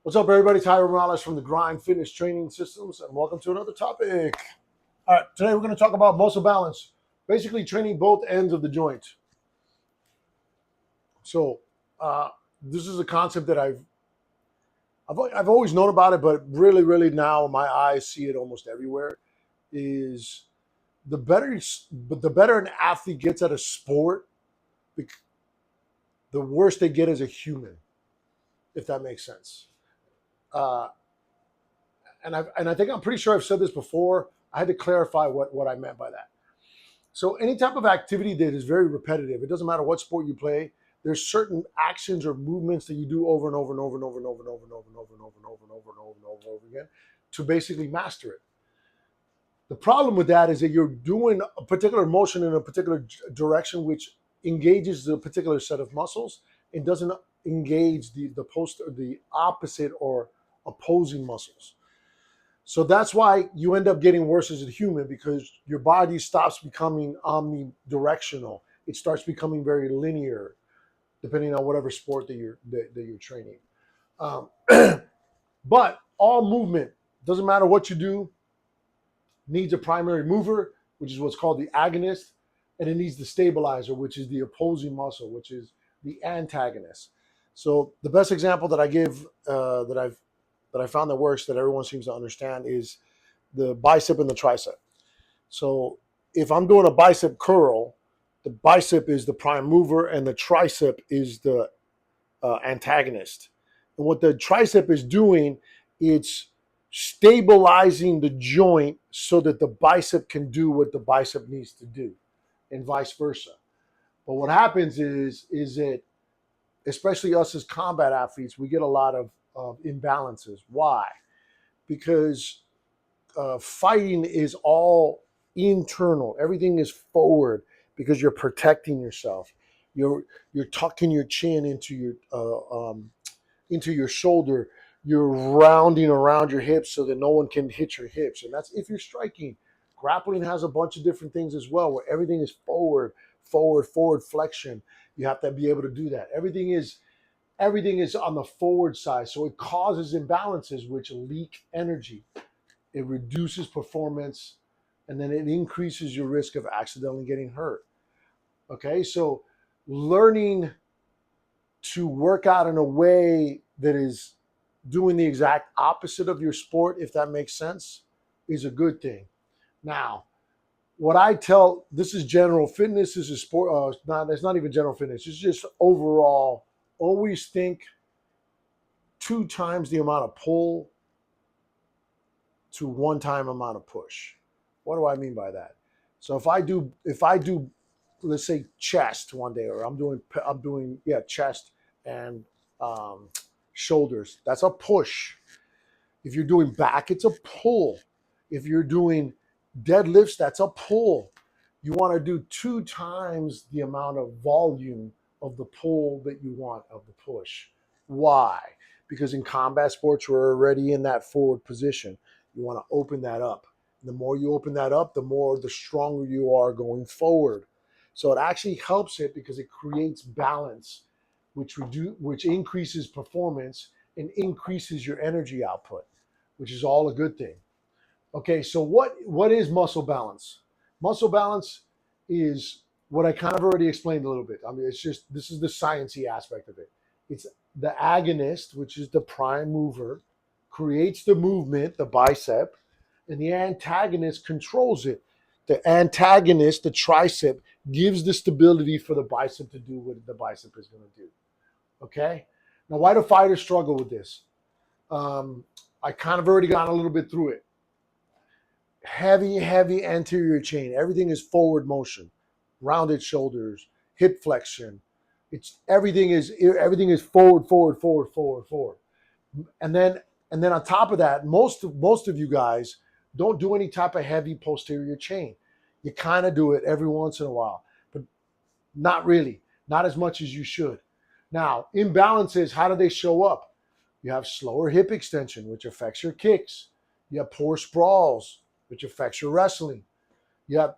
What's up, everybody? Jairo from the Grind Fitness Training Systems, and welcome to another topic. All right, today we're going to talk about muscle balance, basically training both ends of the joint. So, this is a concept that I've always known about it, but really now my eyes see it almost everywhere. Is the better an athlete gets at a sport, the worse they get as a human, if that makes sense. Uh, and I think I'm pretty sure I've said this before. I had to clarify what I meant by that. So any type of activity that is very repetitive, it doesn't matter what sport you play, there's certain actions or movements that you do over and over and over and over and over and over and over and over and over and over and over and over and over and over again to basically master it. The problem with that is that you're doing a particular motion in a particular direction which engages the particular set of muscles and doesn't engage the opposite or opposing muscles. So that's why you end up getting worse as a human, because your body stops becoming omnidirectional. It starts becoming very linear, depending on whatever sport that you're training. Um, but all movement, doesn't matter what you do, needs a primary mover, which is what's called the agonist, and it needs the stabilizer, which is the opposing muscle, which is the antagonist. So the best example that I give that I found that works, that everyone seems to understand, is the bicep and the tricep. So if I'm doing a bicep curl, the bicep is the prime mover and the tricep is the antagonist. And what the tricep is doing, it's stabilizing the joint so that the bicep can do what the bicep needs to do, and vice versa. But what happens is that, especially us as combat athletes, we get a lot of imbalances. Why? Because fighting is all internal. Everything is forward because you're protecting yourself. You're tucking your chin into your shoulder. You're rounding around your hips so that no one can hit your hips, and that's if you're striking. Grappling has a bunch of different things as well, where everything is forward flexion. You have to be able to do that. Everything is on the forward side, so it causes imbalances which leak energy. It reduces performance, and then it increases your risk of accidentally getting hurt. Okay, so learning to work out in a way that is doing the exact opposite of your sport, if that makes sense, is a good thing. Now, what I tell, this is general fitness, this is sport, it's not even general fitness, it's just overall, always think 2 times the amount of pull to 1 time amount of push. What do I mean by that? So if I do let's say chest one day, or I'm doing chest and um, shoulders, that's a push. If you're doing back, it's a pull. If you're doing deadlifts, that's a pull. You want to do 2 times the amount of volume of the pull that you want of the push. Why? Because in combat sports, we're already in that forward position. You want to open that up. The more you open that up, the stronger you are going forward. So it actually helps it because it creates balance, which increases performance and increases your energy output, which is all a good thing. Okay, so what is muscle balance? Muscle balance is what I kind of already explained a little bit. I mean, it's just, this is the sciencey aspect of it. It's the agonist, which is the prime mover, creates the movement, the bicep, and the antagonist controls it. The antagonist, the tricep, gives the stability for the bicep to do what the bicep is going to do. Okay? Now, why do fighters struggle with this? I kind of already gone a little bit through it. Heavy anterior chain. Everything is forward motion, rounded shoulders, hip flexion. It's everything is forward. And then on top of that, most of you guys don't do any type of heavy posterior chain. You kind of do it every once in a while, but not really, not as much as you should. Now, imbalances, how do they show up? You have slower hip extension, which affects your kicks. You have poor sprawls, which affects your wrestling. You have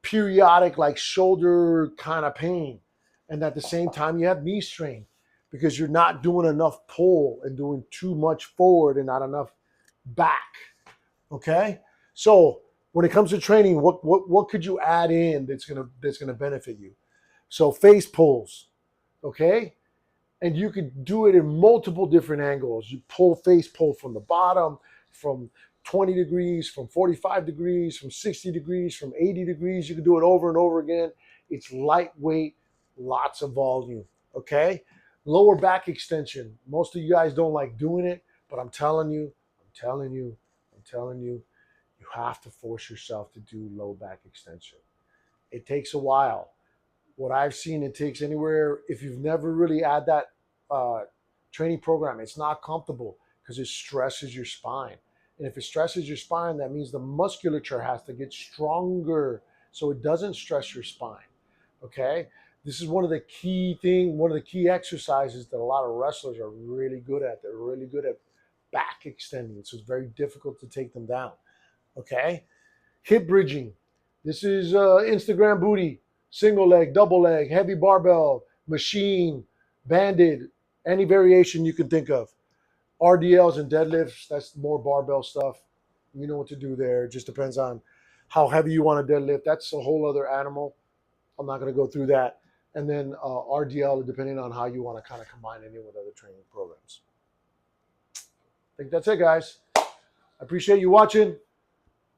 periodic like shoulder kind of pain. And at the same time, you have knee strain. because you're not doing enough pull and doing too much forward and not enough back. Okay, so when it comes to training, what could you add in that's gonna benefit you? So face pulls, okay, and you could do it in multiple different angles. You pull face pull from the bottom, from 20 degrees, from 45 degrees, from 60 degrees, from 80 degrees. You can do it over and over again. It's lightweight, lots of volume. Okay, lower back extension. Most of you guys don't like doing it, but I'm telling you, I'm telling you, I'm telling you, you have to force yourself to do low back extension. It takes a while. What I've seen, it takes anywhere, if you've never really had that uh, training program, it's not comfortable because it stresses your spine. And if it stresses your spine, that means the musculature has to get stronger so it doesn't stress your spine. Okay? This is one of the key exercises that a lot of wrestlers are really good at. They're really good at back extending. So it's very difficult to take them down. Okay? Hip bridging. This is Instagram booty, single leg, double leg, heavy barbell, machine, banded, any variation you can think of. RDLs and deadlifts, that's more barbell stuff. You know what to do there. It just depends on how heavy you want to deadlift. That's a whole other animal. I'm not going to go through that. And then RDL, depending on how you want to kind of combine it in with other training programs. I think that's it, guys. I appreciate you watching.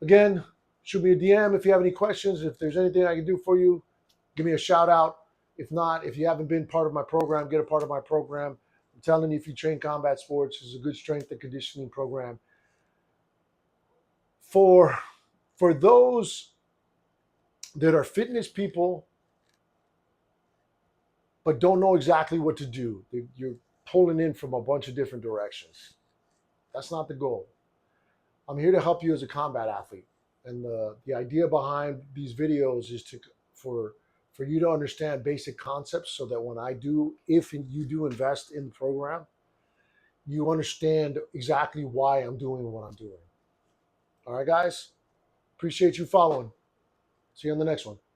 Again, shoot me a DM if you have any questions. If there's anything I can do for you, give me a shout out. If not, if you haven't been part of my program, get a part of my program. I'm telling you, if you train combat sports, it's a good strength and conditioning program. For those that are fitness people but don't know exactly what to do, you're pulling in from a bunch of different directions. That's not the goal. I'm here to help you as a combat athlete. And the idea behind these videos is for for you to understand basic concepts so that if you do invest in the program, you understand exactly why I'm doing what I'm doing. All right, guys? Appreciate you following. See you on the next one.